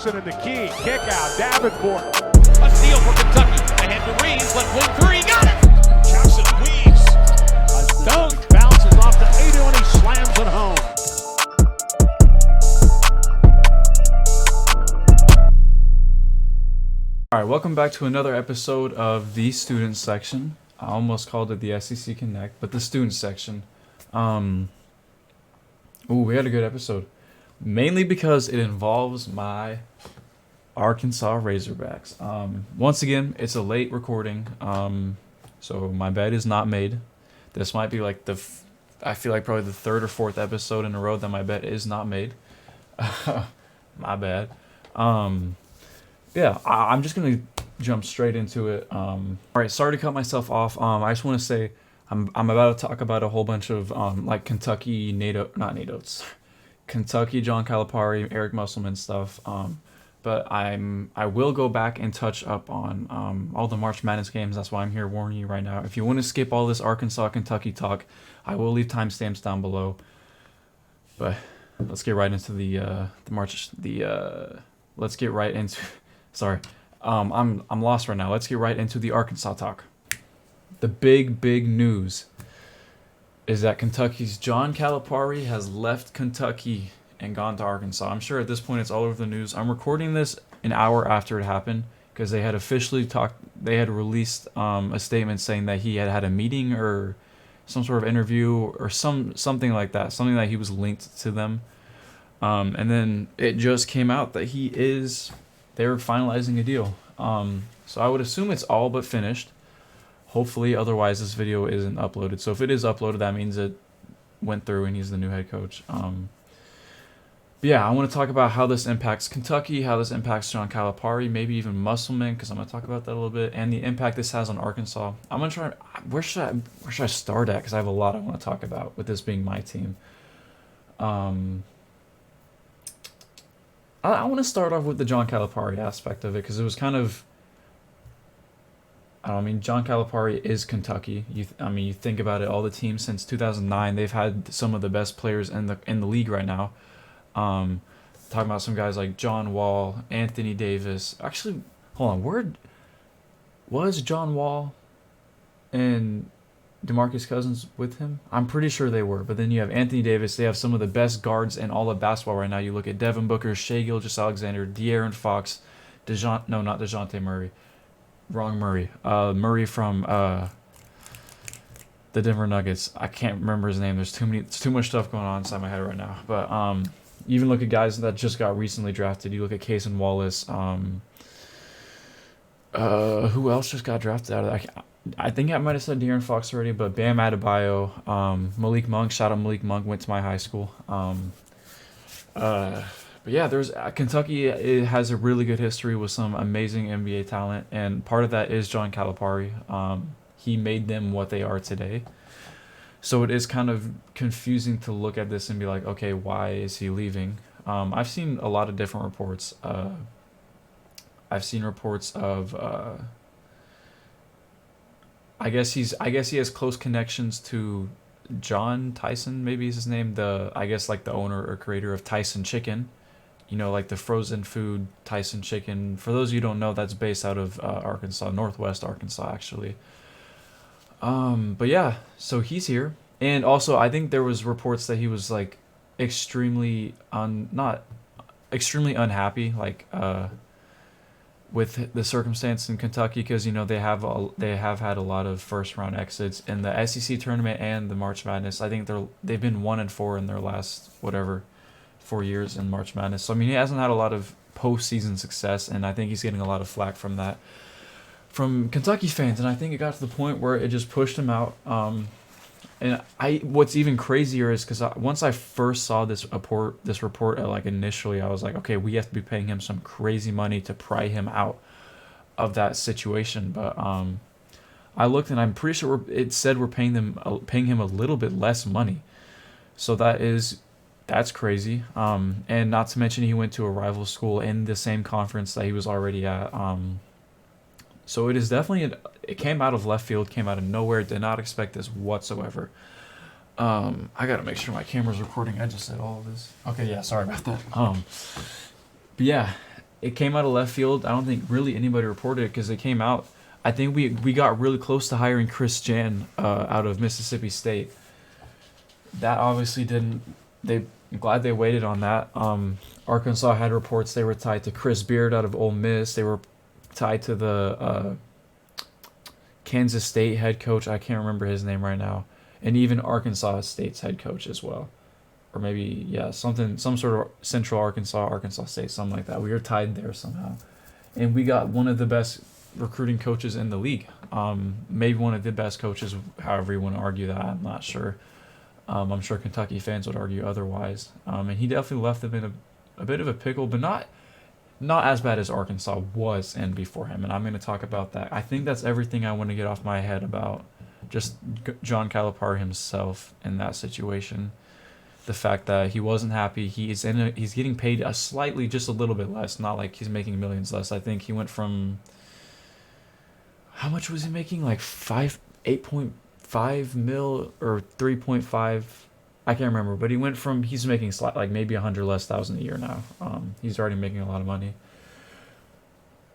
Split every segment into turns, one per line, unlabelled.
Jackson in the key. Kick out. Davenport.
A steal for Kentucky. Ahead to Reeves. Left wing three. Got it. Jackson weaves.
A dunk. Bounces off to Adu and he slams it home.
All right, welcome back to another episode of the student section. I almost called it the SEC Connect, but the student section. We had a good episode. Mainly because it involves my Arkansas Razorbacks. Once again, it's a late recording, so my bed is not made. This might be like I feel like probably the third or fourth episode in a row that my bet is not made. My bad. Yeah, I'm just gonna jump straight into it. All right, sorry to cut myself off. I just want to say I'm about to talk about a whole bunch of like Kentucky Kentucky John Calipari, Eric Musselman stuff. But I will go back and touch up on all the March Madness games. That's why I'm here warning you right now. If you want to skip all this Arkansas Kentucky talk, I will leave timestamps down below. But let's get right into let's get right into. Sorry, I'm lost right now. Let's get right into the Arkansas talk. The big news is that Kentucky's John Calipari has left Kentucky and gone to Arkansas. I'm sure at this point it's all over the news. I'm recording this an hour after it happened because they had officially released a statement saying that he had a meeting or some sort of interview or something like that, something that he was linked to them. And then it just came out that they're finalizing a deal. So I would assume it's all but finished. Hopefully, otherwise this video isn't uploaded. So if it is uploaded, that means it went through and he's the new head coach. But yeah, I want to talk about how this impacts Kentucky, how this impacts John Calipari, maybe even Musselman, because I'm going to talk about that a little bit, and the impact this has on Arkansas. I'm going to try. Where should I start at? Because I have a lot I want to talk about with this being my team. I want to start off with the John Calipari aspect of it because it was kind of. John Calipari is Kentucky. You think about it. All the teams since 2009, they've had some of the best players in the league right now. Talking about some guys like John Wall, Anthony Davis. Actually, hold on. Where was John Wall and DeMarcus Cousins with him? I'm pretty sure they were. But then you have Anthony Davis. They have some of the best guards in all of basketball right now. You look at Devin Booker, Shai Gilgeous-Alexander, De'Aaron not DeJounte Murray. Wrong Murray. Murray from the Denver Nuggets. I can't remember his name. There's too much stuff going on inside my head right now. But you even look at guys that just got recently drafted. You look at Cason Wallace. Who else just got drafted out of that? I think I might have said De'Aaron Fox already, but Bam Adebayo, Malik Monk. Shout out Malik Monk. Went to my high school. But yeah, Kentucky. It has a really good history with some amazing NBA talent, and part of that is John Calipari. He made them what they are today. So it is kind of confusing to look at this and be like, okay, why is he leaving? I've seen a lot of different reports. I've seen reports of. I guess he has close connections to John Tyson. Maybe is his name. The owner or creator of Tyson Chicken. You know, like the frozen food Tyson Chicken. For those of you who don't know, that's based out of Arkansas, Northwest Arkansas, actually. But yeah, so he's here. And also, I think there was reports that he was, like, not extremely unhappy, like, with the circumstance in Kentucky because, you know, they have had a lot of first-round exits in the SEC tournament and the March Madness. I think they've been 1-4 in their last, 4 years in March Madness. So, he hasn't had a lot of postseason success, and I think he's getting a lot of flack from that from Kentucky fans. And I think it got to the point where it just pushed him out. And what's even crazier is because once I first saw this report, initially, I was like, okay, we have to be paying him some crazy money to pry him out of that situation. But I looked, and I'm pretty sure it said we're paying him a little bit less money. So that's crazy. And not to mention he went to a rival school in the same conference that he was already at. So it is definitely it came out of left field, came out of nowhere. Did not expect this whatsoever. I gotta make sure my camera's recording. I just said all of this. Okay, yeah, sorry about that. But yeah, it came out of left field. I don't think really anybody reported it because it came out. I think we got really close to hiring Chris Jan out of Mississippi State. That obviously didn't. I'm glad they waited on that. Arkansas had reports they were tied to Chris Beard out of Ole Miss. They were tied to the Kansas State head coach. I can't remember his name right now, and even Arkansas State's head coach as well, or maybe some sort of Central Arkansas State, something like that. We were tied there somehow, and we got one of the best recruiting coaches in the league. Maybe one of the best coaches, however you want to argue that. I'm not sure. I'm sure Kentucky fans would argue otherwise. And he definitely left them in a bit of a pickle, but not as bad as Arkansas was in before him. And I'm going to talk about that. I think that's everything I want to get off my head about just John Calipari himself in that situation. The fact that he wasn't happy. He's getting paid just a little bit less. Not like he's making millions less. I think he went from, how much was he making? Like 8.5 mil or 3.5. I can't remember, but he's making like maybe 100 less thousand a year now. He's already making a lot of money.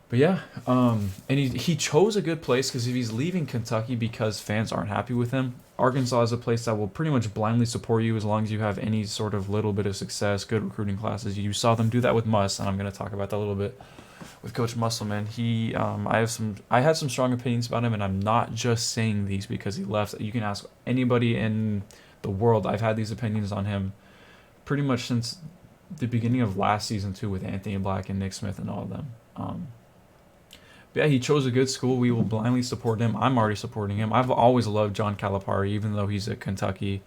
But yeah, and he chose a good place because if he's leaving Kentucky because fans aren't happy with him, Arkansas is a place that will pretty much blindly support you as long as you have any sort of little bit of success, good recruiting classes. You saw them do that with Muss, and I'm going to talk about that a little bit with Coach Musselman. I had some strong opinions about him, and I'm not just saying these because he left. You can ask anybody in the world. I've had these opinions on him pretty much since the beginning of last season too, with Anthony Black and Nick Smith and all of them. But yeah, he chose a good school. We will blindly support him. I'm already supporting him. I've always loved John Calipari, even though he's at Kentucky.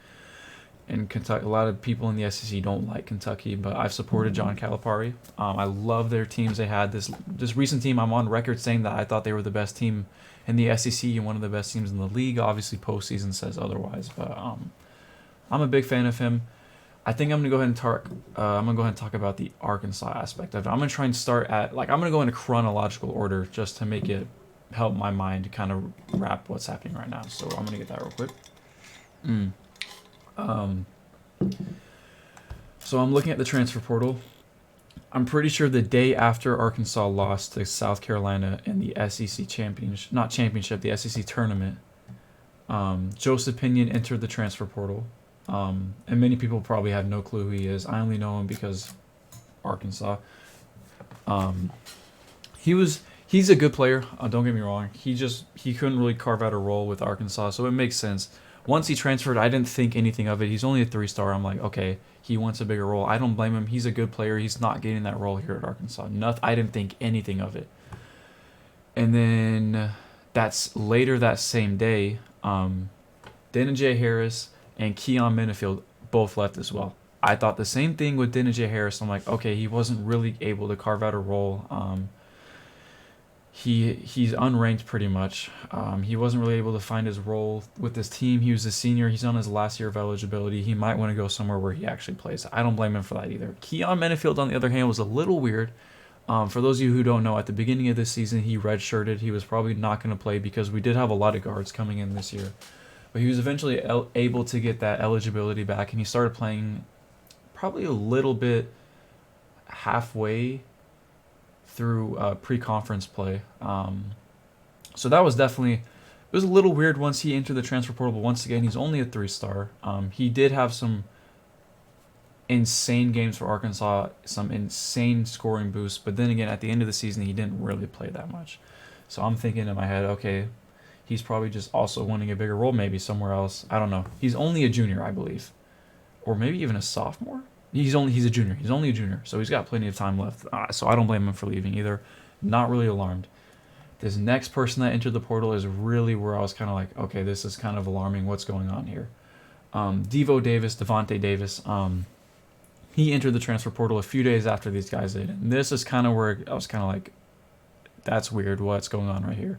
And Kentucky, a lot of people in the SEC don't like Kentucky, but I've supported John Calipari. I love their teams they had. This recent team, I'm on record saying that I thought they were the best team in the SEC and one of the best teams in the league. Obviously, postseason says otherwise, but I'm a big fan of him. I think I'm gonna go ahead and talk about the Arkansas aspect of it. I'm gonna try and start at I'm gonna go in a chronological order just to make it help my mind kind of wrap what's happening right now. So I'm gonna get that real quick. So I'm looking at the transfer portal. I'm pretty sure the day after Arkansas lost to South Carolina in the SEC the SEC tournament, Joseph Pinion entered the transfer portal. And many people probably have no clue who he is. I only know him because Arkansas. He's a good player. Don't get me wrong. He couldn't really carve out a role with Arkansas, so it makes sense. Once he transferred, I didn't think anything of it. He's only a 3-star. I'm like, okay, he wants a bigger role. I don't blame him. He's a good player. He's not getting that role here at Arkansas. I didn't think anything of it. And then that's later that same day, Denijay Harris and Keon Minifield both left as well. I thought the same thing with Denijay Harris. I'm like, okay, he wasn't really able to carve out a role. He's unranked pretty much. He wasn't really able to find his role with this team. He was a senior. He's on his last year of eligibility. He might want to go somewhere where he actually plays. I don't blame him for that either. Keon Minifield, on the other hand, was a little weird. For those of you who don't know, at the beginning of this season, he redshirted. He was probably not going to play because we did have a lot of guards coming in this year. But he was eventually able to get that eligibility back, and he started playing probably a little bit halfway through pre-conference play. So that was definitely, it was a little weird once he entered the transfer portal, but once again, he's only a 3-star. He did have some insane games for Arkansas, some insane scoring boosts, but then again, at the end of the season, he didn't really play that much. So I'm thinking in my head, okay, he's probably just also wanting a bigger role maybe somewhere else. I don't know. He's only a junior, I believe. Or maybe even a sophomore. He's a junior. He's only a junior, so he's got plenty of time left. So I don't blame him for leaving either. Not really alarmed. This next person that entered the portal is really where I was kind of like, okay, this is kind of alarming. What's going on here? Devontae Davis. He entered the transfer portal a few days after these guys did. And this is kind of where I was kind of like, that's weird. What's going on right here?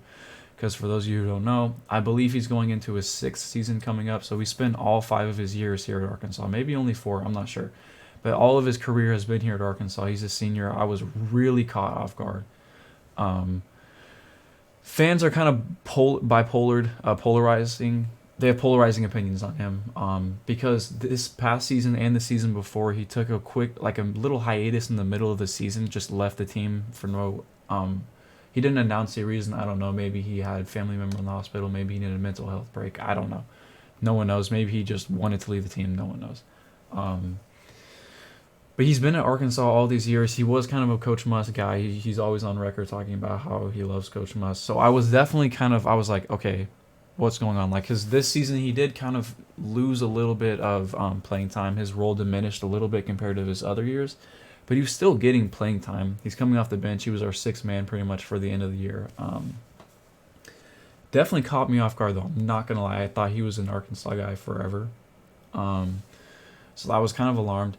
Because for those of you who don't know, I believe he's going into his 6th season coming up. So we spent all 5 of his years here at Arkansas. Maybe only 4. I'm not sure. But all of his career has been here at Arkansas. He's a senior. I was really caught off guard. Fans are kind of polarizing they have polarizing opinions on him because this past season and the season before, he took a little hiatus in the middle of the season, just left the team for no. He didn't announce a reason. I don't know. Maybe he had a family member in the hospital. Maybe he needed a mental health break. I don't know. No one knows. Maybe he just wanted to leave the team. No one knows. But he's been at Arkansas all these years. He was kind of a Coach Muss guy. He's always on record talking about how he loves Coach Muss. So I was definitely I was like, okay, what's going on? Like, because this season he did kind of lose a little bit of playing time. His role diminished a little bit compared to his other years, but he was still getting playing time. He's coming off the bench. He was our sixth man pretty much for the end of the year. Definitely caught me off guard, though. I'm not going to lie. I thought he was an Arkansas guy forever. So I was kind of alarmed.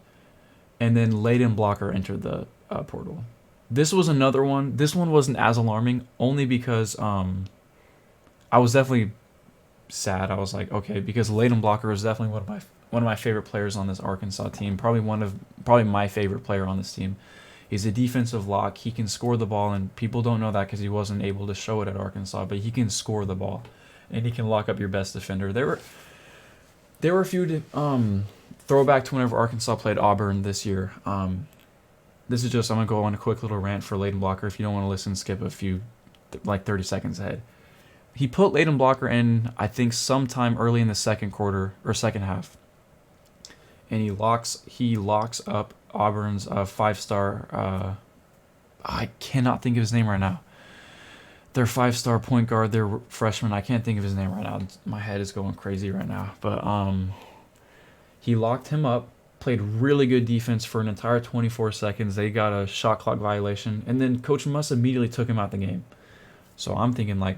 And then Layden Blocker entered the portal. This was another one. This one wasn't as alarming, only because I was definitely sad. I was like, okay, because Layden Blocker is definitely one of my favorite players on this Arkansas team. Probably my favorite player on this team. He's a defensive lock. He can score the ball, and people don't know that because he wasn't able to show it at Arkansas. But he can score the ball, and he can lock up your best defender. There were a few throwback to whenever Arkansas played Auburn this year. This is just, I'm going to go on a quick little rant for Layden Blocker. If you don't want to listen, skip a few, like 30 seconds ahead. He put Layden Blocker in, I think, sometime early in the second quarter or second half. And he locks up Auburn's five-star, I cannot think of his name right now. Their five-star point guard, their freshman, I can't think of his name right now. My head is going crazy right now. But he locked him up, played really good defense for an entire 24 seconds. They got a shot clock violation, and then Coach Muss immediately took him out the game. So I'm thinking, like,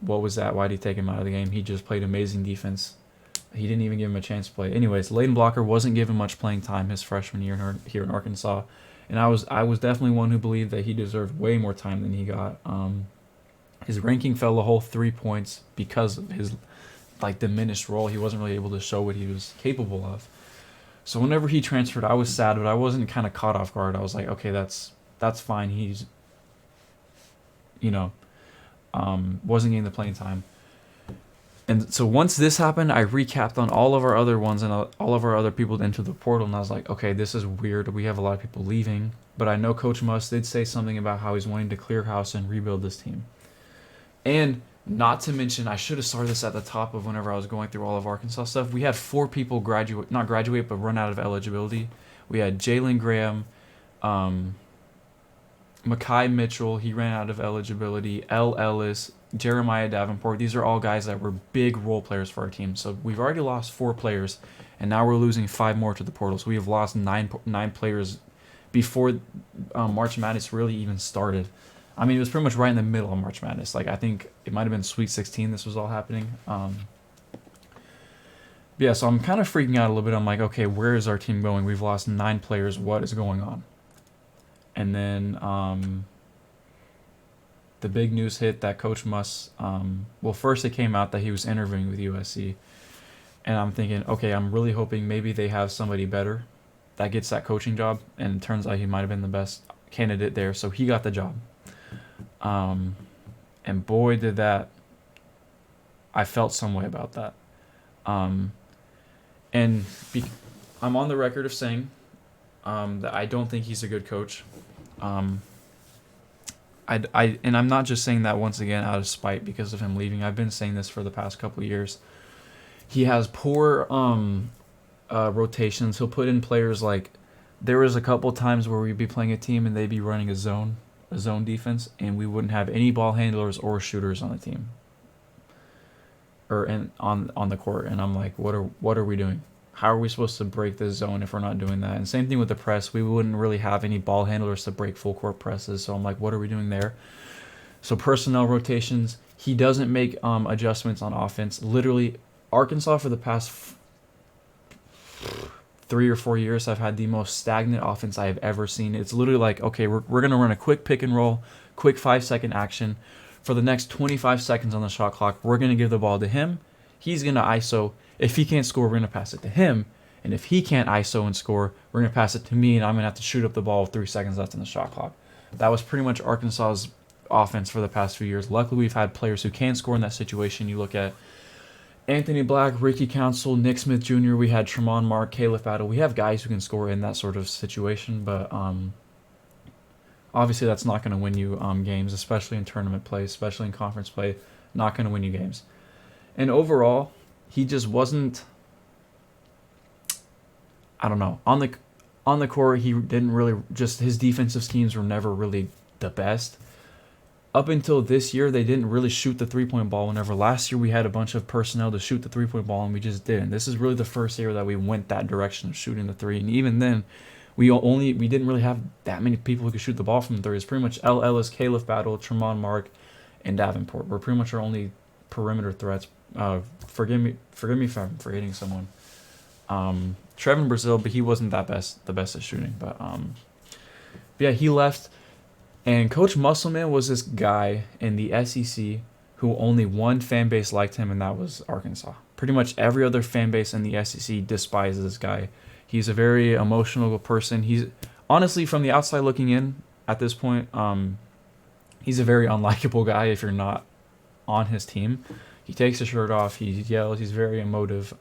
what was that? Why did he take him out of the game? He just played amazing defense. He didn't even give him a chance to play. Anyways, Layden Blocker wasn't given much playing time his freshman year here in Arkansas, and I was definitely one who believed that he deserved way more time than he got. His ranking fell a whole 3 points because of his diminished role. He wasn't really able to show what he was capable of. So whenever he transferred, I was sad, but I wasn't kind of caught off guard. I was like, okay, that's fine. He's, wasn't getting the playing time. And so once this happened, I recapped on all of our other ones and all of our other people into the portal, and I was like, okay, this is weird. We have a lot of people leaving, but I know Coach Muss did say something about how he's wanting to clear house and rebuild this team. And not to mention, I should have started this at the top of whenever I was going through all of Arkansas stuff. We had 4 people not graduate, but run out of eligibility. We had Jalen Graham, Makai Mitchell, he ran out of eligibility, L. Ellis, Jeremiah Davenport. These are all guys that were big role players for our team. So we've already lost 4 players, and now we're losing 5 more to the portal. So we have lost 9 players before March Madness really even started. I mean, it was pretty much right in the middle of March Madness. I think it might have been Sweet 16 this was all happening. Yeah, so I'm kind of freaking out a little bit. I'm like, okay, where is our team going? We've lost 9 players. What is going on? And then the big news hit that Coach Muss, first it came out that he was interviewing with USC. And I'm thinking, okay, I'm really hoping maybe they have somebody better that gets that coaching job. And it turns out he might have been the best candidate there. So he got the job. And boy, did I felt some way about that. I'm on the record of saying that I don't think he's a good coach. And I'm not just saying that once again out of spite because of him leaving. I've been saying this for the past couple of years. He has poor rotations. He'll put in players there was a couple times where we'd be playing a team and they'd be running a zone defense, and we wouldn't have any ball handlers or shooters on the team or on the court. And I'm like, what are we doing? How are we supposed to break this zone if we're not doing that? And same thing with the press. We wouldn't really have any ball handlers to break full court presses. So I'm like, what are we doing there? So personnel rotations. He doesn't make adjustments on offense. Literally, Arkansas for the past 3 or 4 years have had the most stagnant offense I have ever seen. It's literally like, okay, we're going to run a quick pick and roll, quick 5-second action. For the next 25 seconds on the shot clock, we're going to give the ball to him. He's going to ISO. If he can't score, we're going to pass it to him. And if he can't ISO and score, we're going to pass it to me, and I'm going to have to shoot up the ball with 3 seconds left on the shot clock. That was pretty much Arkansas's offense for the past few years. Luckily, we've had players who can score in that situation. You look at Anthony Black, Ricky Council, Nick Smith Jr., we had Tremont Mark, Caliph Battle. We have guys who can score in that sort of situation, but obviously that's not going to win you games, especially in tournament play, especially in conference play. Not going to win you games. And overall, he just wasn't, I don't know, on the court, he didn't really, just his defensive schemes were never really the best. Up until this year, they didn't really shoot the three-point ball. Whenever last year we had a bunch of personnel to shoot the three-point ball, and we just didn't. This is really the first year that we went that direction of shooting the three. And even then, we didn't really have that many people who could shoot the ball from the three. It's pretty much L. Ellis, Caliph Battle, Tremont Mark, and Davenport. We're pretty much our only perimeter threats. Forgive me if I'm forgetting someone. Trevin Brazil, but he wasn't the best at shooting. But yeah, he left. And Coach Musselman was this guy in the SEC who only one fan base liked him, and that was Arkansas. Pretty much every other fan base in the SEC despises this guy. He's a very emotional person. He's honestly, from the outside looking in at this point, he's a very unlikable guy if you're not on his team. He takes his shirt off. He yells. He's very emotive.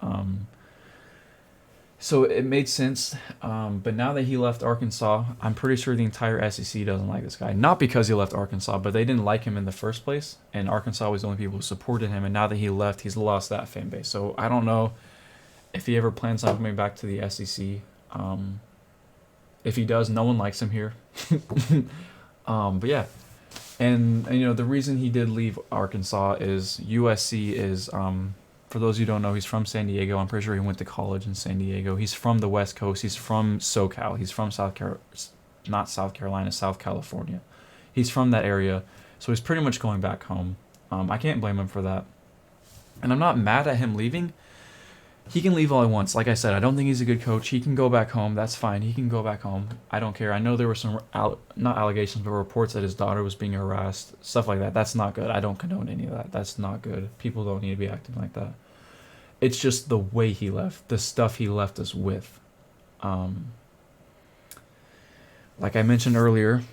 So it made sense, but now that he left Arkansas, I'm pretty sure the entire SEC doesn't like this guy. Not because he left Arkansas, but they didn't like him in the first place, and Arkansas was the only people who supported him, and now that he left, he's lost that fan base. So I don't know if he ever plans on coming back to the SEC. If he does, no one likes him here. But yeah, and the reason he did leave Arkansas is USC is... for those who don't know, he's from San Diego. I'm pretty sure he went to college in San Diego. He's from the West Coast. He's from SoCal. He's from South California. He's from that area. So he's pretty much going back home. I can't blame him for that. And I'm not mad at him leaving. He can leave all he wants. Like I said, I don't think he's a good coach. He can go back home. That's fine. He can go back home. I don't care. I know there were some, not allegations, but reports that his daughter was being harassed. Stuff like that. That's not good. I don't condone any of that. That's not good. People don't need to be acting like that. It's just the way he left. The stuff he left us with. Like I mentioned earlier,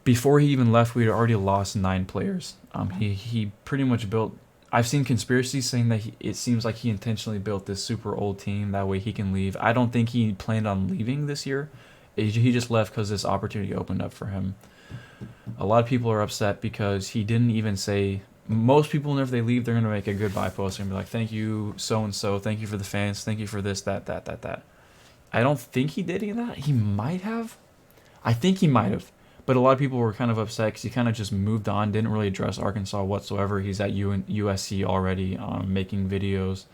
before he even left, we had already lost 9 players. He pretty much built... I've seen conspiracies saying that it seems like he intentionally built this super old team. That way he can leave. I don't think he planned on leaving this year. He just left because this opportunity opened up for him. A lot of people are upset because he didn't even say... Most people, whenever they leave, they're going to make a goodbye post. They're going to be like, thank you, so-and-so. Thank you for the fans. Thank you for this, that. I don't think he did any of that. He might have. I think he might have. But a lot of people were kind of upset because he kind of just moved on, didn't really address Arkansas whatsoever. He's at USC already, making videos.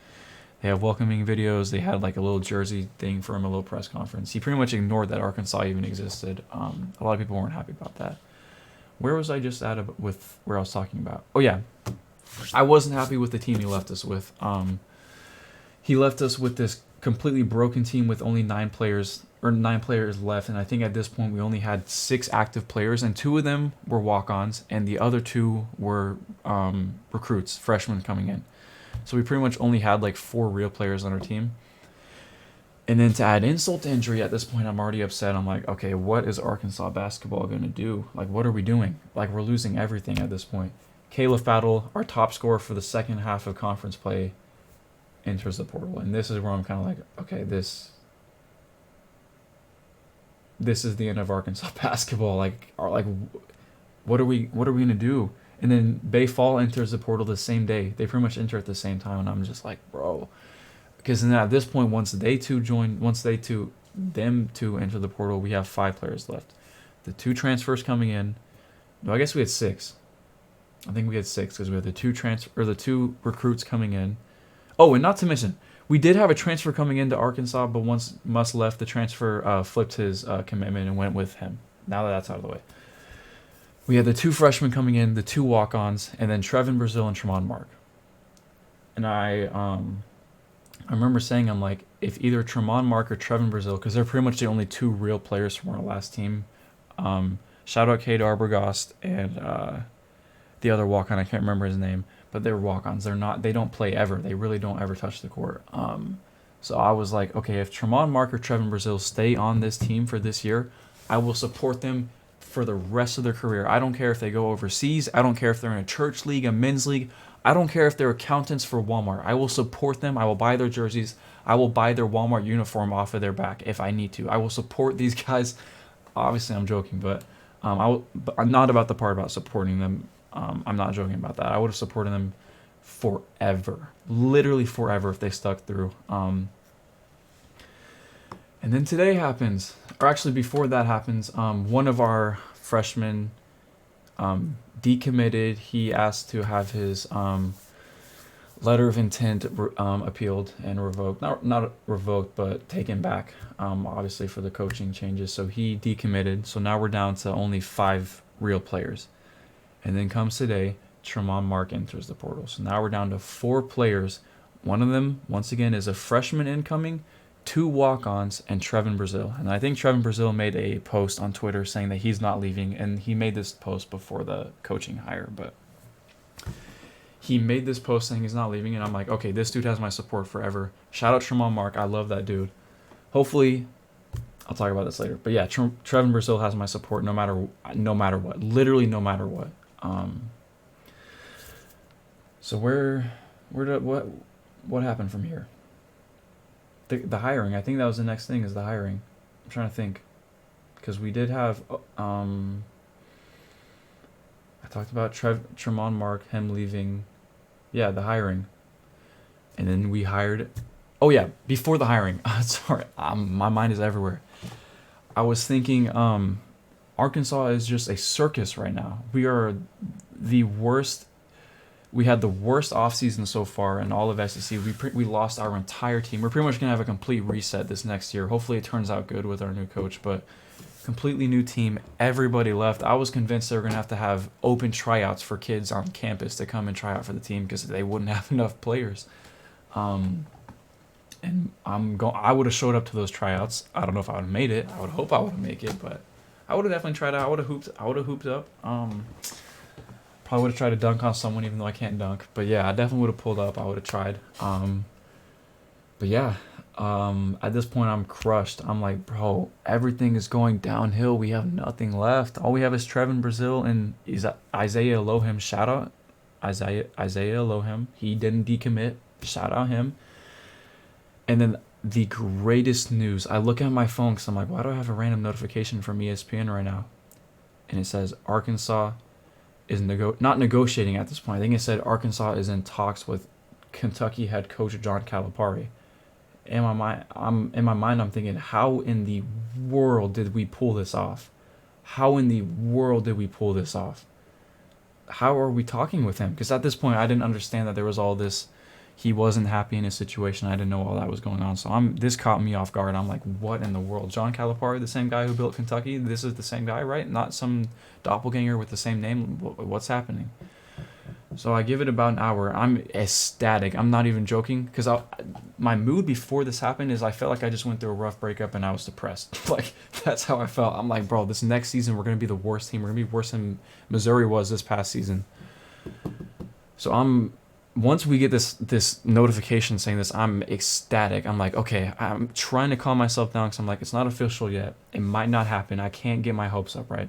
They have welcoming videos. They had like a little jersey thing for him, a little press conference. He pretty much ignored that Arkansas even existed. A lot of people weren't happy about that. Where was I just at with where I was talking about? Oh, yeah. I wasn't happy with the team he left us with. He left us with this completely broken team with only 9 players left, and I think at this point we only had 6 active players, and 2 of them were walk-ons, and the other 2 were recruits, freshmen coming in. So we pretty much only had like 4 real players on our team. And then to add insult to injury, at this point I'm already upset. I'm like, okay, what is Arkansas basketball going to do? Like, what are we doing? Like, we're losing everything at this point. Caliph Battle, our top scorer for the second half of conference play, enters the portal, and this is where I'm kind of like, okay, this is the end of Arkansas basketball. Like, what are we gonna do? And then Bay Fall enters the portal the same day. They pretty much enter at the same time, and I'm just like, bro, because then at this point, once them two enter the portal, we have 5 players left. The 2 transfers coming in. No, I guess we had 6. I think we had 6 because we had the 2 recruits coming in. Oh, and not to mention, we did have a transfer coming into Arkansas, but once Muss left, the transfer flipped his commitment and went with him. Now that that's out of the way. We had the 2 freshmen coming in, the 2 walk-ons, and then Trevin Brazil and Tremont Mark. And I remember saying, I'm like, if either Tremont Mark or Trevin Brazil, because they're pretty much the only 2 real players from our last team. Shout out Cade Arbogast and the other walk-on, I can't remember his name. But they're walk-ons. They don't play ever. They really don't ever touch the court. So I was like, okay, if Tremont Mark or Trevin Brazil stay on this team for this year, I will support them for the rest of their career. I don't care if they go overseas. I don't care if they're in a church league, a men's league. I don't care if they're accountants for Walmart. I will support them. I will buy their jerseys. I will buy their Walmart uniform off of their back if I need to. I will support these guys. Obviously, I'm joking, but but I'm not about the part about supporting them. I'm not joking about that. I would have supported them forever, literally forever, if they stuck through. And then today happens, or actually before that happens, one of our freshmen decommitted. He asked to have his letter of intent appealed and revoked. Not revoked, but taken back, obviously for the coaching changes. So he decommitted. So now we're down to only 5 real players. And then comes today, Tremont Mark enters the portal. So now we're down to 4 players. One of them, once again, is a freshman incoming, 2 walk-ons, and Trevin Brazil. And I think Trevin Brazil made a post on Twitter saying that he's not leaving. And he made this post before the coaching hire, but he made this post saying he's not leaving. And I'm like, okay, this dude has my support forever. Shout out Tremont Mark. I love that dude. Hopefully, I'll talk about this later. But yeah, Trevin Brazil has my support no matter what. Literally no matter what. So what happened from here? The hiring. I think that was the next thing, is the hiring. I'm trying to think, because we did have I talked about Tremont Mark, him leaving. Yeah, the hiring. And then we hired. Oh yeah, before the hiring. Sorry, my mind is everywhere. I was thinking, Arkansas is just a circus right now. We are the worst. We had the worst offseason so far in all of SEC. We lost our entire team. We're pretty much going to have a complete reset this next year. Hopefully it turns out good with our new coach, but completely new team. Everybody left. I was convinced they were going to have open tryouts for kids on campus to come and try out for the team because they wouldn't have enough players. And I would have showed up to those tryouts. I don't know if I would have made it. I would hope I would have made it, but I would have definitely tried out. I would have hooped up. Probably would have tried to dunk on someone even though I can't dunk. But yeah, I definitely would have pulled up. I would have tried. But yeah, at this point I'm crushed. I'm like, bro, everything is going downhill. We have nothing left. All we have is Trevin Brazil and Isaiah Elohim. Shout out Isaiah Elohim. He didn't decommit. Shout out him. And then the greatest news. I look at my phone because I'm like, why do I have a random notification from ESPN right now? And it says Arkansas is not negotiating at this point. I think it said Arkansas is in talks with Kentucky head coach John Calipari. In my mind, I'm thinking, how in the world did we pull this off? How in the world did we pull this off? How are we talking with him? Because at this point, I didn't understand that there was all this. He wasn't happy in his situation. I didn't know all that was going on. So this caught me off guard. I'm like, what in the world? John Calipari, the same guy who built Kentucky? This is the same guy, right? Not some doppelganger with the same name? What's happening? So I give it about an hour. I'm ecstatic. I'm not even joking. Because my mood before this happened is I felt like I just went through a rough breakup and I was depressed. Like, that's how I felt. I'm like, bro, this next season we're going to be the worst team. We're going to be worse than Missouri was this past season. So once we get this notification saying this, I'm ecstatic. I'm like, okay, I'm trying to calm myself down because I'm like, it's not official yet. It might not happen. I can't get my hopes up, right?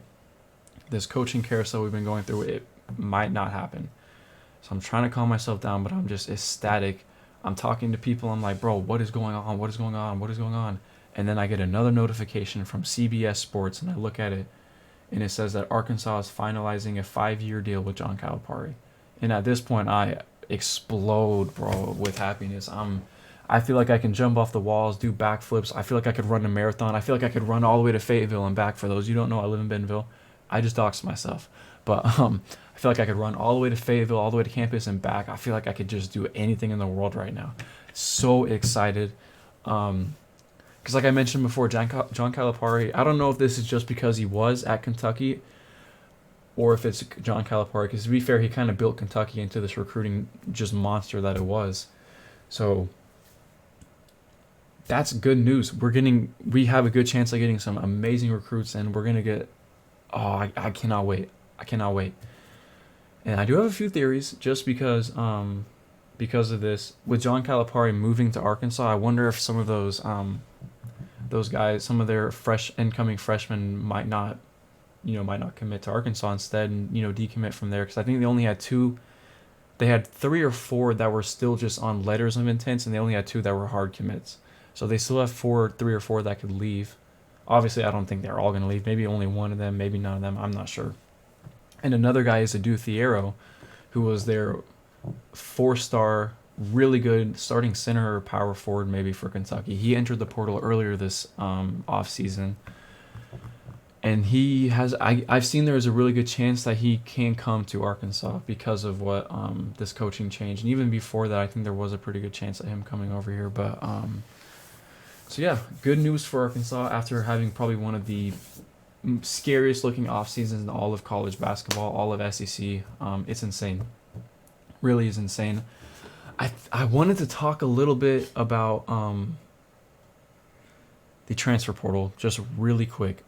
This coaching carousel we've been going through, it might not happen. So I'm trying to calm myself down, but I'm just ecstatic. I'm talking to people. I'm like, bro, what is going on? What is going on? What is going on? And then I get another notification from CBS Sports, and I look at it, and it says that Arkansas is finalizing a 5-year deal with John Calipari. And at this point, I explode, bro, with happiness. I feel like I can jump off the walls, do backflips. I feel like I could run a marathon. I feel like I could run all the way to Fayetteville and back. For those you don't know, I live in Bentonville. I just doxed myself. But I feel like I could run all the way to Fayetteville, all the way to campus and back. I feel like I could just do anything in the world right now. So excited. Because like I mentioned before, John Calipari, I don't know if this is just because he was at Kentucky or if it's John Calipari. Because to be fair, he kind of built Kentucky into this recruiting just monster that it was. So that's good news. We have a good chance of getting some amazing recruits, and we're going to get, I cannot wait. I cannot wait. And I do have a few theories just because of this. With John Calipari moving to Arkansas, I wonder if some of those guys, some of their incoming freshmen might not commit to Arkansas instead and, decommit from there. Because I think they only had two they had 3 or 4 that were still just on letters of intent, and they only had 2 that were hard commits. So they still have 3 or 4 that could leave. Obviously, I don't think they're all going to leave. Maybe only one of them, maybe none of them. I'm not sure. And another guy is Adu Thiero, who was their 4-star, really good starting center or power forward maybe for Kentucky. He entered the portal earlier this offseason. And he has, I've seen there's a really good chance that he can come to Arkansas because of what this coaching change. And even before that, I think there was a pretty good chance of him coming over here. But so yeah, good news for Arkansas after having probably one of the scariest looking off seasons in all of college basketball, all of SEC. It's insane, really is insane. I wanted to talk a little bit about the transfer portal, just really quick.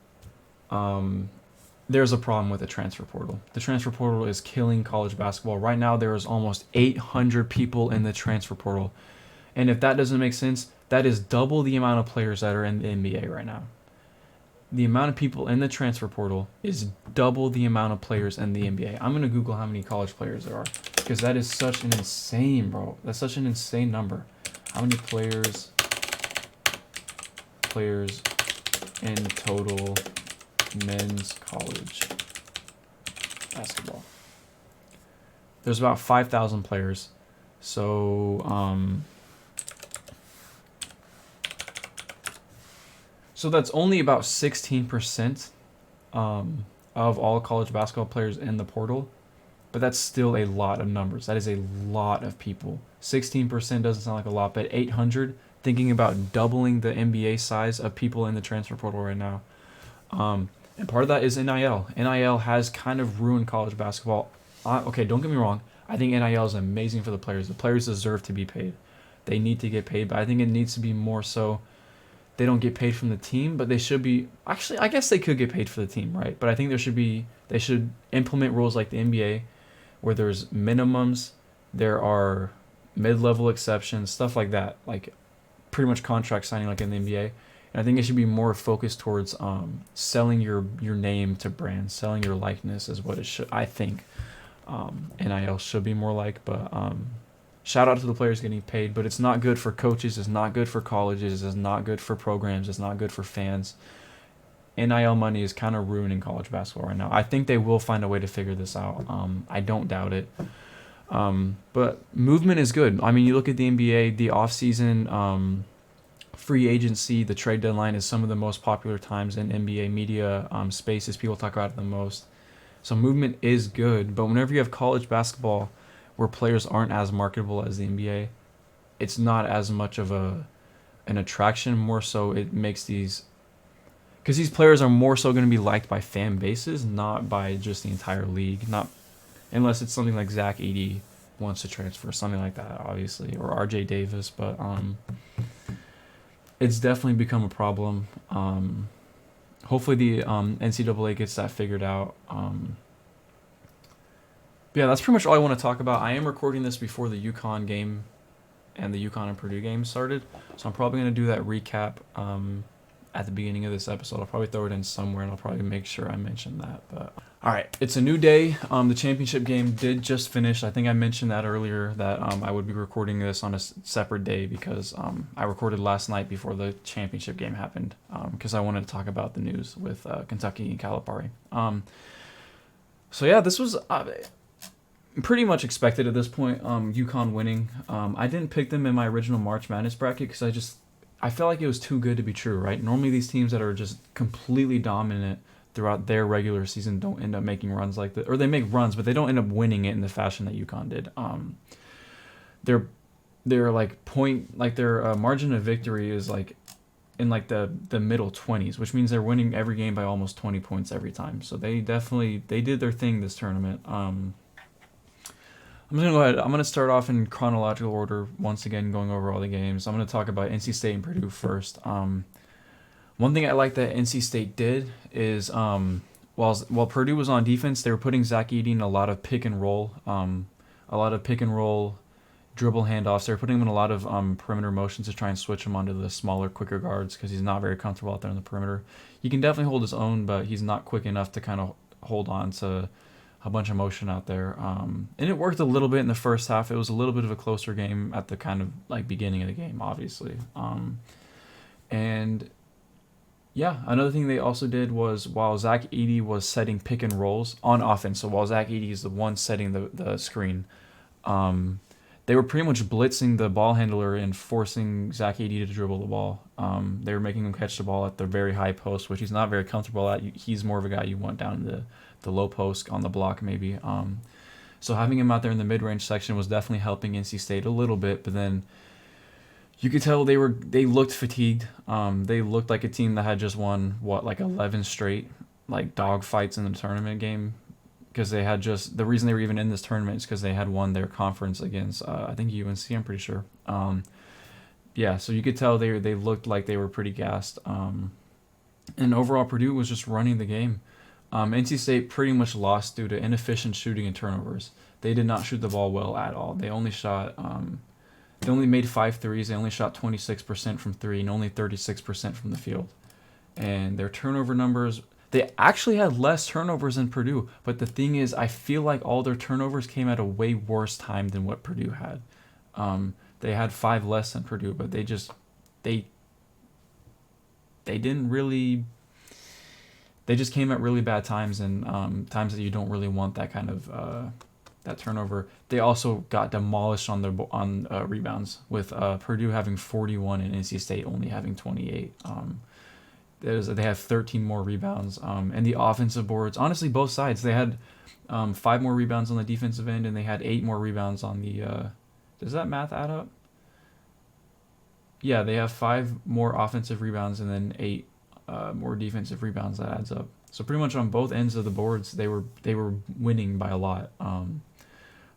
There's a problem with the transfer portal. The transfer portal is killing college basketball. Right now, there is almost 800 people in the transfer portal. And if that doesn't make sense, that is double the amount of players that are in the NBA right now. The amount of people in the transfer portal is double the amount of players in the NBA. I'm going to Google how many college players there are because that is such an insane, bro. That's such an insane number. How many players in total men's college basketball? There's about 5,000 players. So that's only about 16% of all college basketball players in the portal, but that's still a lot of numbers. That is a lot of people. 16% doesn't sound like a lot, but 800, thinking about doubling the NBA size of people in the transfer portal right now. And part of that is NIL. NIL has kind of ruined college basketball. Okay, don't get me wrong. I think NIL is amazing for the players. The players deserve to be paid. They need to get paid, but I think it needs to be more so they don't get paid from the team, but they should be. Actually, I guess they could get paid for the team, right? But I think they should implement rules like the NBA where there's minimums, there are mid-level exceptions, stuff like that, like pretty much contract signing like in the NBA. And I think it should be more focused towards selling your name to brands, selling your likeness is what it should. I think NIL should be more like, but shout out to the players getting paid, but it's not good for coaches, it's not good for colleges, it's not good for programs, it's not good for fans. NIL money is kind of ruining college basketball right now. I think they will find a way to figure this out. I don't doubt it. But movement is good. I mean, you look at the NBA, the offseason, free agency, the trade deadline is some of the most popular times in NBA media spaces. People talk about it the most. So movement is good, but whenever you have college basketball where players aren't as marketable as the NBA, it's not as much of an attraction. More so, it makes these, because these players are more so going to be liked by fan bases, not by just the entire league. Not unless it's something like Zach Edey wants to transfer, something like that, obviously, or RJ Davis. But it's definitely become a problem. Hopefully the NCAA gets that figured out. Yeah, that's pretty much all I want to talk about. I am recording this before the UConn game and the UConn and Purdue game started, so I'm probably going to do that recap at the beginning of this episode. I'll probably throw it in somewhere, and I'll probably make sure I mention that. But all right, it's a new day. The championship game did just finish. I think I mentioned that earlier, that I would be recording this on a separate day because I recorded last night before the championship game happened because I wanted to talk about the news with Kentucky and Calipari. So yeah, this was pretty much expected at this point. UConn winning. I didn't pick them in my original March Madness bracket because I felt like it was too good to be true, right? Normally these teams that are just completely dominant throughout their regular season don't end up making runs like that, or they make runs, but they don't end up winning it in the fashion that UConn did. Their their margin of victory is like in like the middle 20s, which means they're winning every game by almost 20 points every time. So they did their thing this tournament. I'm going to go ahead. I'm going to start off in chronological order, once again, going over all the games. I'm going to talk about NC State and Purdue first. One thing I like that NC State did is while Purdue was on defense, they were putting Zach Edey in a lot of pick and roll dribble handoffs. They were putting him in a lot of perimeter motions to try and switch him onto the smaller, quicker guards because he's not very comfortable out there on the perimeter. He can definitely hold his own, but he's not quick enough to kind of hold on to a bunch of motion out there. And it worked a little bit in the first half. It was a little bit of a closer game at the kind of like beginning of the game, obviously. And yeah, another thing they also did was while Zach Edey was setting pick and rolls on offense, so while Zach Edey is the one setting the screen, they were pretty much blitzing the ball handler and forcing Zach Edey to dribble the ball. They were making him catch the ball at the very high post, which he's not very comfortable at. He's more of a guy you want down in the low post on the block maybe. So having him out there in the mid-range section was definitely helping NC State a little bit, but then you could tell they looked fatigued. They looked like a team that had just won like 11 straight like dog fights in the tournament game, because they had the reason they were even in this tournament is because they had won their conference against I think UNC, I'm pretty sure. Yeah, so you could tell they looked like they were pretty gassed. And overall Purdue was just running the game. NC State pretty much lost due to inefficient shooting and turnovers. They did not shoot the ball well at all. They only shot they only made 5 threes. They only shot 26% from 3 and only 36% from the field. And their turnover numbers, they actually had less turnovers than Purdue. But the thing is, I feel like all their turnovers came at a way worse time than what Purdue had. They had 5 less than Purdue, but they didn't really. They just came at really bad times, and times that you don't really want that kind of that turnover. They also got demolished on rebounds, with Purdue having 41 and NC State only having 28. They have 13 more rebounds, and the offensive boards. Honestly, both sides, they had 5 more rebounds on the defensive end, and they had 8 more rebounds on the. Does that math add up? Yeah, they have 5 more offensive rebounds and then 8 more defensive rebounds. That adds up. So pretty much on both ends of the boards, they were winning by a lot.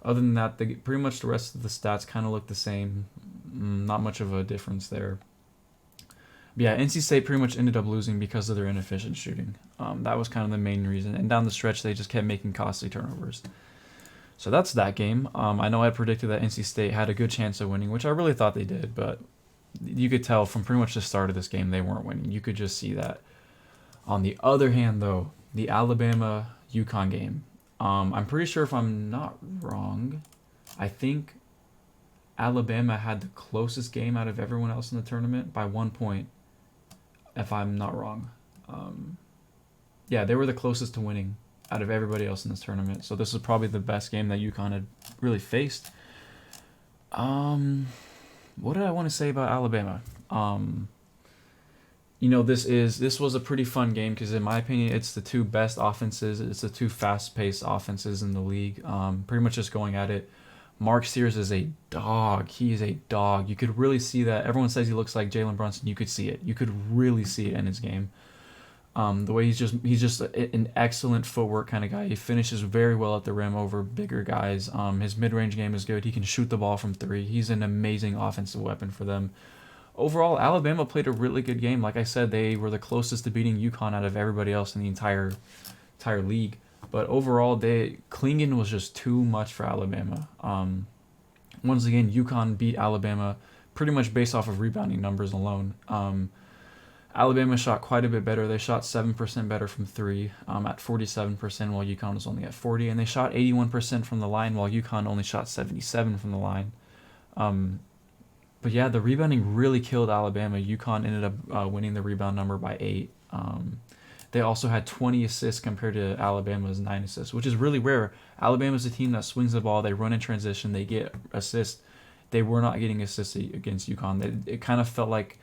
Other than that, pretty much the rest of the stats kind of look the same. Not much of a difference there. But yeah, NC State pretty much ended up losing because of their inefficient shooting. That was kind of the main reason. And down the stretch, they just kept making costly turnovers. So that's that game. I know I predicted that NC State had a good chance of winning, which I really thought they did. But you could tell from pretty much the start of this game, they weren't winning. You could just see that. On the other hand, though, the Alabama-UConn game. I'm pretty sure, if I'm not wrong, I think Alabama had the closest game out of everyone else in the tournament by 1 point, if I'm not wrong. Yeah, they were the closest to winning out of everybody else in this tournament. So this is probably the best game that UConn had really faced. What did I want to say about Alabama? This was a pretty fun game because, in my opinion, it's the 2 best offenses. It's the 2 fast-paced offenses in the league. Pretty much just going at it. Mark Sears is a dog. He is a dog. You could really see that. Everyone says he looks like Jalen Brunson. You could see it. You could really see it in his game. The way he's just an excellent footwork kind of guy. He finishes very well at the rim over bigger guys. His mid-range game is good. He can shoot the ball from 3. He's an amazing offensive weapon for them. Overall, Alabama played a really good game. Like I said, they were the closest to beating UConn out of everybody else in the entire league. But overall, Klingon was just too much for Alabama. Once again, UConn beat Alabama pretty much based off of rebounding numbers alone. Alabama shot quite a bit better. They shot 7% better from 3 at 47%, while UConn was only at 40%. And they shot 81% from the line, while UConn only shot 77% from the line. But yeah, the rebounding really killed Alabama. UConn ended up winning the rebound number by 8. They also had 20 assists compared to Alabama's 9 assists, which is really rare. Alabama's a team that swings the ball. They run in transition. They get assists. They were not getting assists against UConn. It kind of felt like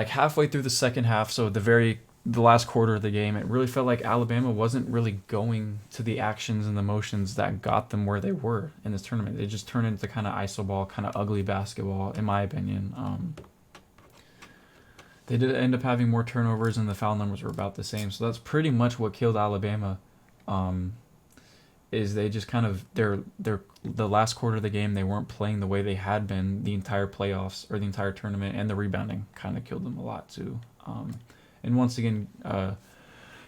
halfway through the second half, so the last quarter of the game, it really felt like Alabama wasn't really going to the actions and the motions that got them where they were in this tournament. They just turned into kind of iso ball, kind of ugly basketball, in my opinion. They did end up having more turnovers, and the foul numbers were about the same. So that's pretty much what killed Alabama. Is they just kind of the last quarter of the game, they weren't playing the way they had been the entire playoffs or the entire tournament, and the rebounding kind of killed them a lot too. And once again,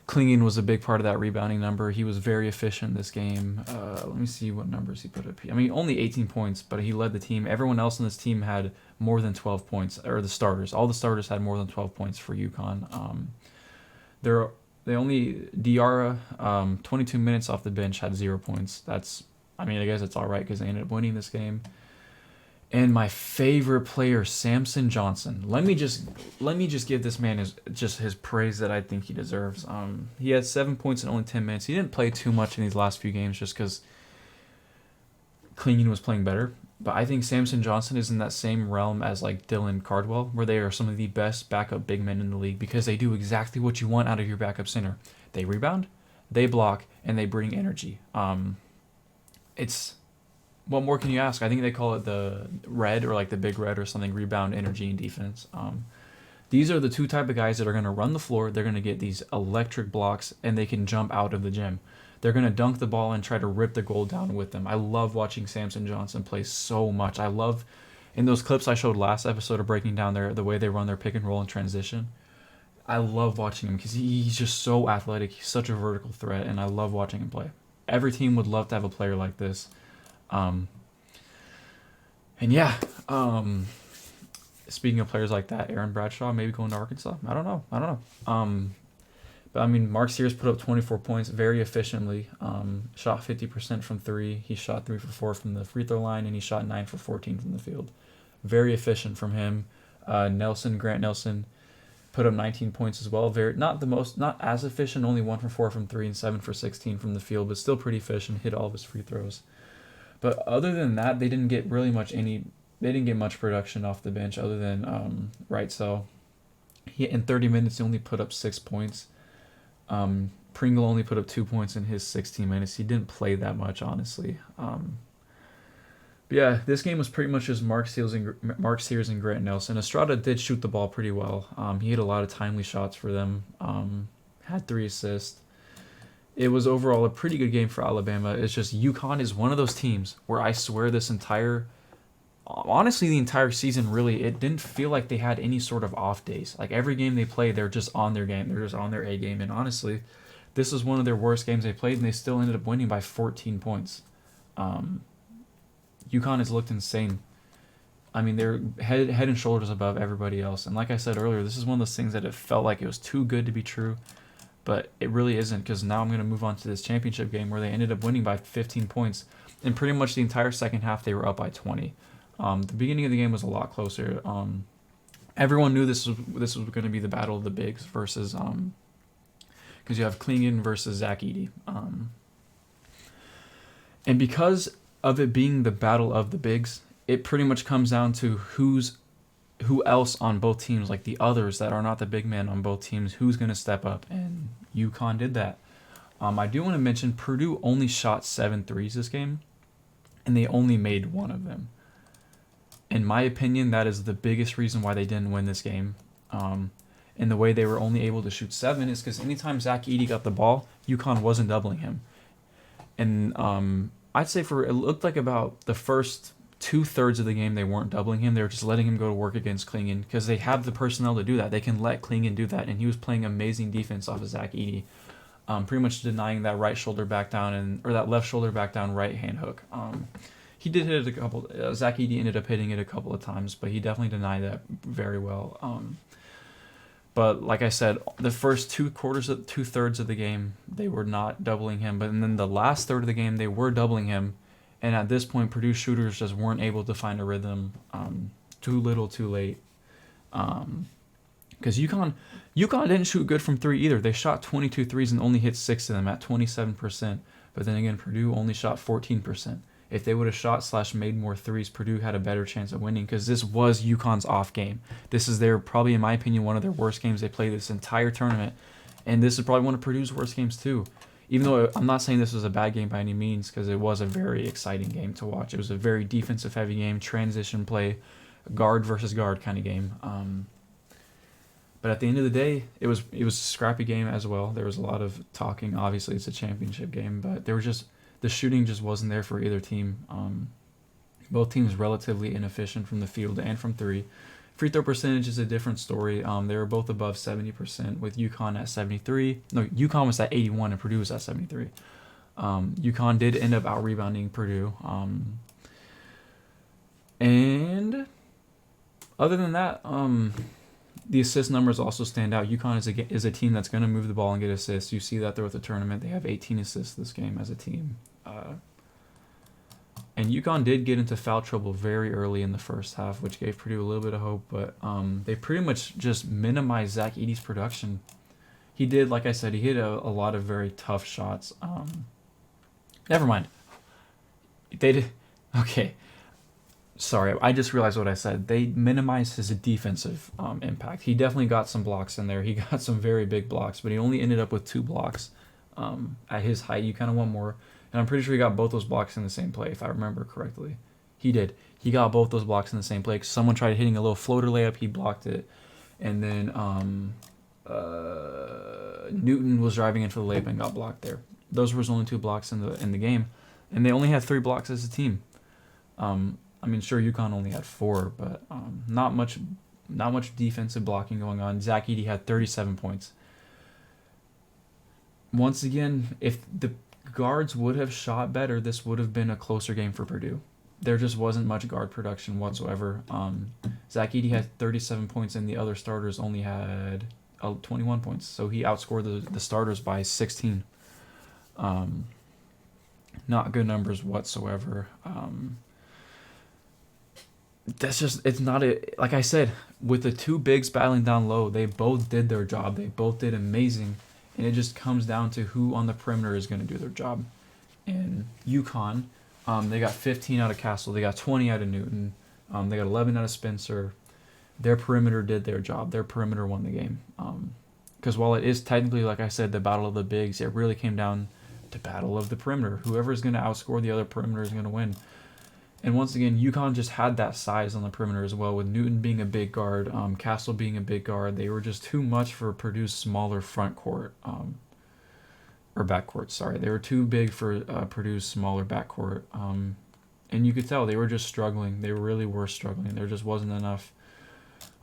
Klingon was a big part of that rebounding number. He was very efficient this game. Let me see what numbers he put up here. I mean, only 18 points, but he led the team. Everyone else on this team had more than 12 points, or the starters. All the starters had more than 12 points for UConn. Diarra, 22 minutes off the bench, had 0 points. I guess it's all right because they ended up winning this game. And my favorite player, Samson Johnson. Let me just give this man his praise that I think he deserves. He had 7 points in only 10 minutes. He didn't play too much in these last few games just because Klingon was playing better. But I think Samson Johnson is in that same realm as like Dylan Cardwell, where they are some of the best backup big men in the league because they do exactly what you want out of your backup center. They rebound, they block, and they bring energy. What more can you ask? I think they call it the red or like the big red or something, rebound, energy, and defense. These are the two type of guys that are going to run the floor. They're going to get these electric blocks, and they can jump out of the gym. They're going to dunk the ball and try to rip the goal down with them. I love watching Samson Johnson play so much. I love, in those clips I showed last episode of breaking down the way they run their pick and roll and transition, I love watching him because he's just so athletic. He's such a vertical threat, and I love watching him play. Every team would love to have a player like this. Speaking of players like that, Aaron Bradshaw maybe going to Arkansas. I don't know. But Mark Sears put up 24 points very efficiently. Shot 50% from 3. He shot 3 for 4 from the free throw line, and he shot 9 for 14 from the field. Very efficient from him. Grant Nelson, put up 19 points as well. Not as efficient. Only 1 for 4 from 3 and 7 for 16 from the field, but still pretty efficient. Hit all of his free throws. But other than that, they didn't get much production off the bench other than Wrightsell. In 30 minutes, he only put up 6 points. Pringle only put up 2 points in his 16 minutes. He didn't play that much, honestly. But yeah, this game was pretty much just Mark Sears and Grant Nelson. Estrada did shoot the ball pretty well. He hit a lot of timely shots for them. Had 3 assists. It was overall a pretty good game for Alabama. It's just UConn is one of those teams where I swear the entire season, really, it didn't feel like they had any sort of off days. Like every game they played, they're just on their game. They're just on their A game. And honestly, this was one of their worst games they played, and they still ended up winning by 14 points. UConn has looked insane. They're head and shoulders above everybody else. And like I said earlier, this is one of those things that it felt like it was too good to be true. But it really isn't, because now I'm going to move on to this championship game where they ended up winning by 15 points. And pretty much the entire second half, they were up by 20. The beginning of the game was a lot closer. Everyone knew this was going to be the battle of the bigs versus because you have Klingon versus Zach Edey. And because of it being the battle of the bigs, it pretty much comes down to who else on both teams, like the others that are not the big men on both teams, who's going to step up, and UConn did that. I do want to mention Purdue only shot 7 threes this game, and they only made 1 of them. In my opinion, that is the biggest reason why they didn't win this game. And the way they were only able to shoot 7 is because anytime Zach Edey got the ball, UConn wasn't doubling him. And I'd say it looked like about the first 2/3 of the game they weren't doubling him. They were just letting him go to work against Klingon because they have the personnel to do that. They can let Klingon do that, and he was playing amazing defense off of Zach Edey, pretty much denying that right shoulder back down or that left shoulder back down right hand hook. He did hit it a couple. Zach Edey ended up hitting it a couple of times, but he definitely denied that very well. But like I said, the first 2/3 of the game they were not doubling him, but then the last third of the game they were doubling him. And at this point, Purdue shooters just weren't able to find a rhythm. Too little, too late. Because UConn didn't shoot good from 3 either. They shot 22 threes and only hit 6 of them at 27%. But then again, Purdue only shot 14%. If they would have shot / made more threes, Purdue had a better chance of winning because this was UConn's off game. This is probably, in my opinion, one of their worst games they played this entire tournament. And this is probably one of Purdue's worst games too. Even though I'm not saying this was a bad game by any means, because it was a very exciting game to watch. It was a very defensive-heavy game, transition play, guard versus guard kind of game. But at the end of the day, it was a scrappy game as well. There was a lot of talking. Obviously, it's a championship game, but the shooting just wasn't there for either team. Both teams relatively inefficient from the field and from 3. Free throw percentage is a different story. They were both above 70%, with UConn at 73. No, UConn was at 81 and Purdue was at 73. UConn did end up out-rebounding Purdue. And other than that, the assist numbers also stand out. UConn is a team that's going to move the ball and get assists. You see that throughout the tournament. They have 18 assists this game as a team. And UConn did get into foul trouble very early in the first half, which gave Purdue a little bit of hope. But they pretty much just minimized Zach Edey's production. He did, like I said, he hit a lot of very tough shots. Never mind. They did. Okay. Sorry, I just realized what I said. They minimized his defensive impact. He definitely got some blocks in there. He got some very big blocks, but he only ended up with 2 blocks. At his height, you kind of want more. And I'm pretty sure he got both those blocks in the same play, if I remember correctly. He did. He got both those blocks in the same play. Someone tried hitting a little floater layup. He blocked it. And then Newton was driving in for the layup and got blocked there. Those were his only 2 blocks in the game. And they only had 3 blocks as a team. I mean, sure, UConn only had 4, but not much defensive blocking going on. Zach Edey had 37 points. Once again, if the guards would have shot better, this would have been a closer game for Purdue. There just wasn't much guard production whatsoever. Zach Edey had 37 points, and the other starters only had 21 points. So he outscored the starters by 16. Not good numbers whatsoever. That's just, it's not like I said, with the 2 bigs battling down low, they both did their job. They both did amazing. And it just comes down to who on the perimeter is going to do their job. And UConn, they got 15 out of Castle. They got 20 out of Newton. They got 11 out of Spencer. Their perimeter did their job. Their perimeter won the game. Because while it is technically, like I said, the battle of the bigs, it really came down to battle of the perimeter. Whoever is going to outscore the other perimeter is going to win. And once again, UConn just had that size on the perimeter as well, with Newton being a big guard, Castle being a big guard. They were just too much for Purdue's smaller front court, or backcourt, sorry. They were too big for Purdue's smaller backcourt. And you could tell they were just struggling. They really were struggling. There just wasn't enough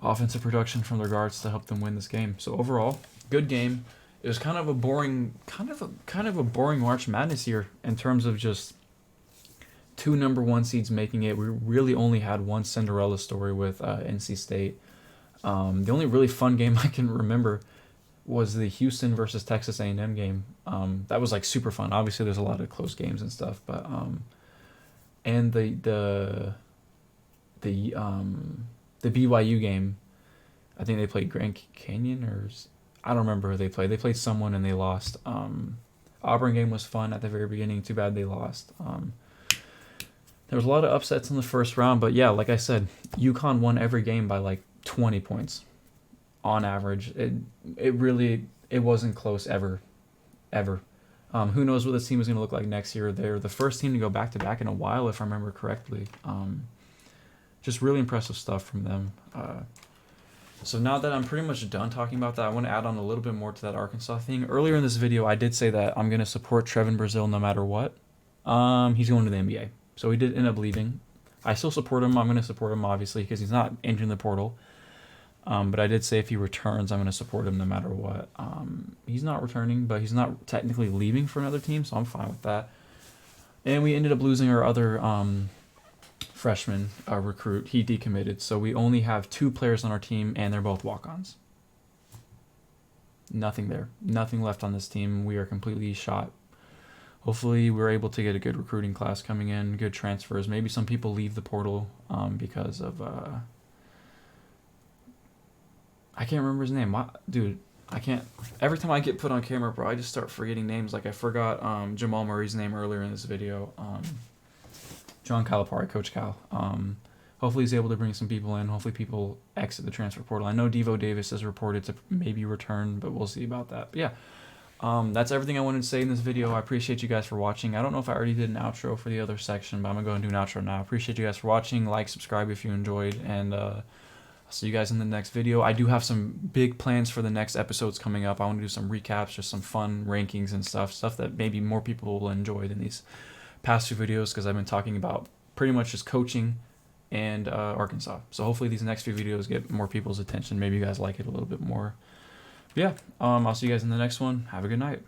offensive production from their guards to help them win this game. So overall, good game. It was kind of a boring March Madness here in terms of just 2 number 1 seeds making it. We really only had one Cinderella story with NC State. The only really fun game I can remember was the Houston versus Texas A&M game. That was like super fun. Obviously, there's a lot of close games and stuff, but and the BYU game, I think they played Grand Canyon, or I don't remember who they played. They played someone and they lost. Auburn game was fun at the very beginning. Too bad they lost. There was a lot of upsets in the first round, but yeah, like I said, UConn won every game by like 20 points on average. It wasn't close ever. Who knows what this team is going to look like next year? They're the first team to go back-to-back in a while, if I remember correctly. Just really impressive stuff from them. So now that I'm pretty much done talking about that, I want to add on a little bit more to that Arkansas thing. Earlier in this video, I did say that I'm going to support Trevin Brazile no matter what. He's going to the NBA. So he did end up leaving. I still support him. I'm going to support him, obviously, because he's not entering the portal. But I did say if he returns, I'm going to support him no matter what. He's not returning, but he's not technically leaving for another team, so I'm fine with that. And we ended up losing our other freshman recruit. He decommitted, so we only have 2 players on our team, and they're both walk-ons. Nothing there. Nothing left on this team. We are completely shot. Hopefully we're able to get a good recruiting class coming in, good transfers. Maybe some people leave the portal because of... I can't remember his name. Dude, I can't... Every time I get put on camera, bro, I just start forgetting names. Like I forgot Jamal Murray's name earlier in this video. John Calipari, Coach Cal. Hopefully he's able to bring some people in. Hopefully people exit the transfer portal. I know Devo Davis is reported to maybe return, but we'll see about that. But yeah. That's everything I wanted to say in this video. I appreciate you guys for watching. I don't know if I already did an outro for the other section, but I'm going to go and do an outro now. I appreciate you guys for watching. Like, subscribe if you enjoyed, and I'll see you guys in the next video. I do have some big plans for the next episodes coming up. I want to do some recaps, just some fun rankings and stuff that maybe more people will enjoy than these past 2 videos, because I've been talking about pretty much just coaching and Arkansas. So hopefully these next few videos get more people's attention. Maybe you guys like it a little bit more. Yeah, I'll see you guys in the next one. Have a good night.